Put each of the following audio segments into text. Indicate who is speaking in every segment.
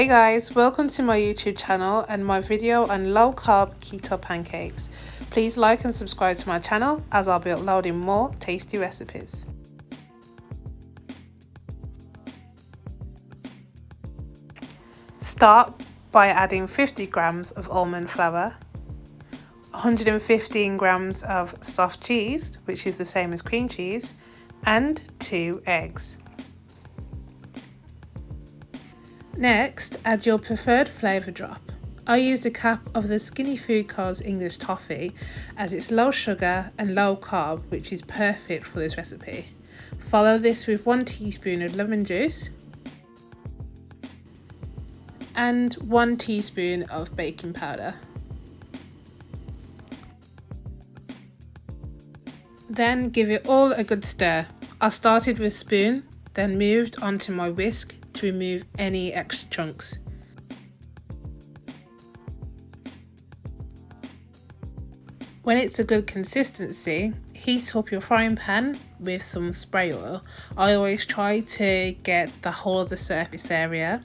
Speaker 1: Hey guys, welcome to my YouTube channel and my video on low-carb keto pancakes. Please like and subscribe to my channel as I'll be uploading more tasty recipes. Start by adding 50 grams of almond flour, 115 grams of soft cheese, which is the same as cream cheese, and 2 eggs. Next, add your preferred flavour drop. I used a cap of the Skinny Food Co's English toffee as it's low sugar and low carb, which is perfect for this recipe. Follow this with 1 teaspoon of lemon juice and 1 teaspoon of baking powder. Then give it all a good stir. I started with a spoon, then moved onto my whisk to remove any extra chunks. When it's a good consistency, heat up your frying pan with some spray oil. I always try to get the whole of the surface area.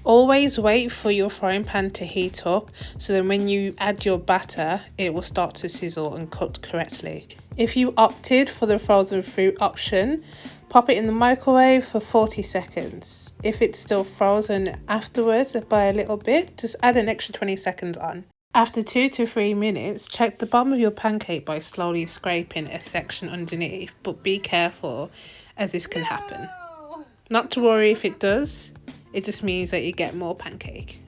Speaker 1: Always wait for your frying pan to heat up so then when you add your batter, it will start to sizzle and cook correctly. If you opted for the frozen fruit option, pop it in the microwave for 40 seconds. If it's still frozen afterwards by a little bit, just add an extra 20 seconds on. After 2 to 3 minutes, check the bottom of your pancake by slowly scraping a section underneath, but be careful as this can happen. Not to worry if it does, it just means that you get more pancake.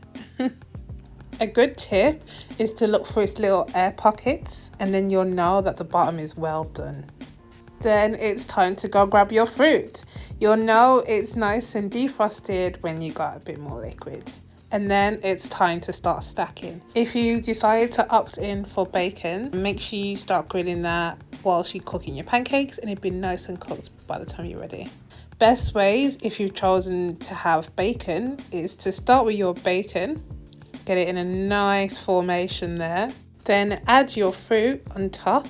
Speaker 1: A good tip is to look for its little air pockets and then you'll know that the bottom is well done. Then it's time to go grab your fruit. You'll know it's nice and defrosted when you got a bit more liquid. And then it's time to start stacking. If you decide to opt in for bacon, make sure you start grilling that whilst you're cooking your pancakes and it'll be nice and cooked by the time you're ready. Best ways, if you've chosen to have bacon, is to start with your bacon, get it in a nice formation there, then add your fruit on top.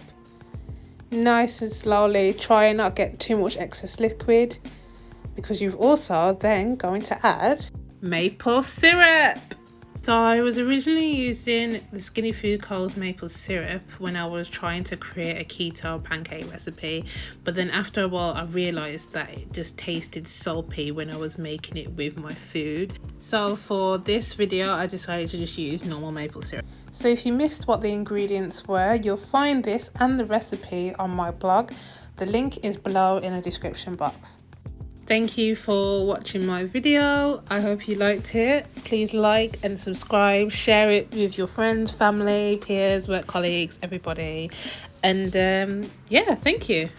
Speaker 1: Nice and slowly, try and not get too much excess liquid because you've also then going to add maple syrup. So I was originally using the Skinny Food Co's maple syrup when I was trying to create a keto pancake recipe, but then after a while I realized that it just tasted soapy when I was making it with my food. So for this video I decided to just use normal maple syrup. So if you missed what the ingredients were, you'll find this and the recipe on my blog. The link is below in the description box. Thank you for watching my video. I hope you liked it. Please like and subscribe, share it with your friends, family, peers, work colleagues, everybody. And yeah, thank you.